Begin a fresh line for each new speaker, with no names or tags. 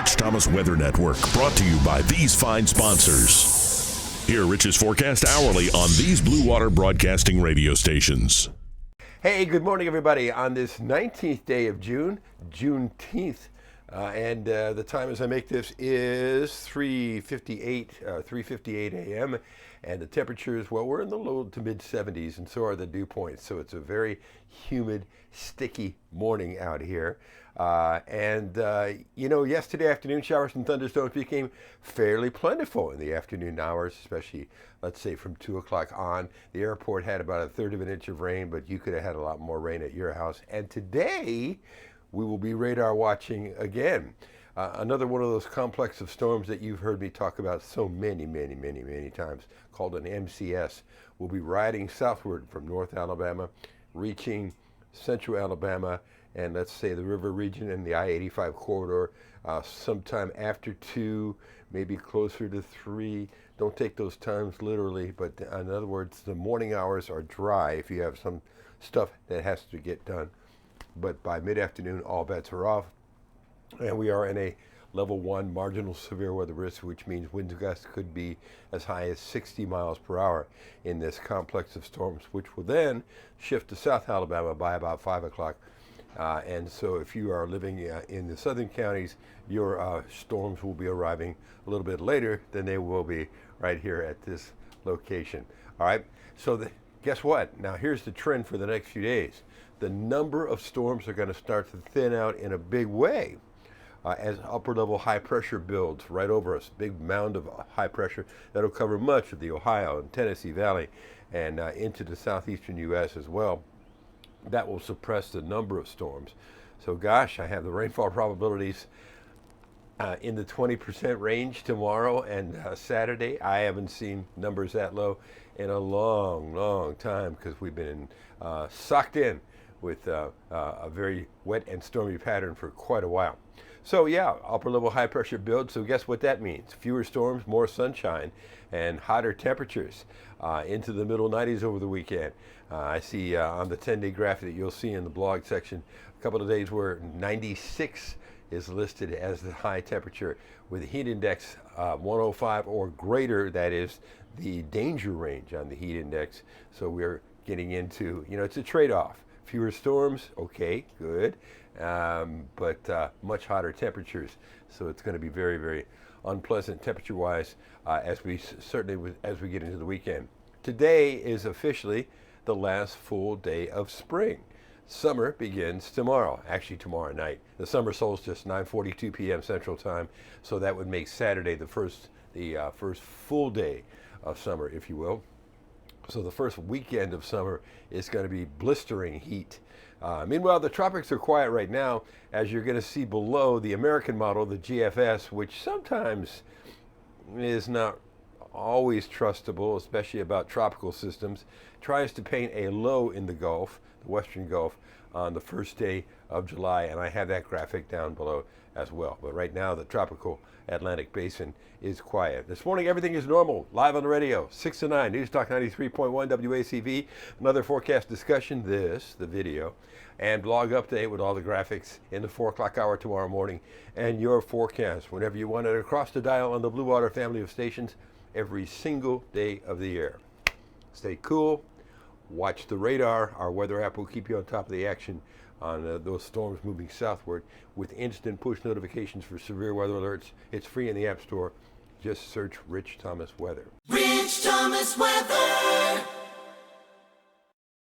Rich Thomas Weather Network, brought to you by these fine sponsors. Hear Rich's forecast hourly on these Blue Water Broadcasting radio stations.
Hey, good morning, everybody. On this 19th day of June, Juneteenth, and the time as I make this is 3:58 a.m., and the temperatures, well, we're in the low to mid 70s, and so are the dew points. So it's a very humid, sticky morning out here. Yesterday afternoon, showers and thunderstorms became fairly plentiful in the afternoon hours, especially, let's say, from 2 o'clock on. The airport had about a third of an inch of rain, but you could have had a lot more rain at your house. And today, we will be radar watching again. Another one of those complex of storms that you've heard me talk about so many times, called an MCS, will be riding southward from North Alabama, reaching central Alabama, and let's say the river region and the I-85 corridor sometime after 2, maybe closer to 3. Don't take those times literally, but in other words, the morning hours are dry if you have some stuff that has to get done. But by mid-afternoon, all bets are off. And we are in a level 1 marginal severe weather risk, which means wind gusts could be as high as 60 miles per hour in this complex of storms, which will then shift to South Alabama by about 5 o'clock. And so if you are living in the southern counties, your storms will be arriving a little bit later than they will be right here at this location. All right, so guess what? Now here's the trend for the next few days. The number of storms are going to start to thin out in a big way as upper level high pressure builds right over us. Big mound of high pressure that'll cover much of the Ohio and Tennessee Valley and into the southeastern U.S. as well. That will suppress the number of storms. So gosh, I have the rainfall probabilities in the 20% range tomorrow and Saturday. I haven't seen numbers that low in a long time because we've been sucked in with a very wet and stormy pattern for quite a while. So yeah, upper level high pressure build. So guess what that means? Fewer storms, more sunshine, and hotter temperatures into the middle 90s over the weekend. I see on the 10-day graph that you'll see in the blog section a couple of days where 96 is listed as the high temperature with a heat index 105 or greater. That is the danger range on the heat index. So we're getting into, it's a trade-off. Fewer storms, okay, good, but much hotter temperatures. So it's going to be very unpleasant temperature-wise as we get into the weekend. Today is officially the last full day of spring. Summer begins tomorrow, actually tomorrow night. The summer solstice, 9:42 p.m. Central Time. So that would make Saturday the first full day of summer, if you will. So the first weekend of summer is going to be blistering heat. Meanwhile, the tropics are quiet right now, as you're going to see below the American model, the GFS, which sometimes is not always trustable, especially about tropical systems, tries to paint a low in the Gulf, the Western Gulf, on the first day of July, and I have that graphic down below as well. But right now, the tropical Atlantic Basin is quiet. This morning, everything is normal. Live on the radio, 6 to 9, News Talk 93.1 WACV. Another forecast discussion, the video, and blog update with all the graphics in the 4 o'clock hour tomorrow morning, and your forecast whenever you want it across the dial on the Blue Water family of stations every single day of the year. Stay cool. Watch the radar. Our weather app will keep you on top of the action on those storms moving southward with instant push notifications for severe weather alerts. It's free in the App Store. Just search Rich Thomas Weather.
Rich Thomas Weather.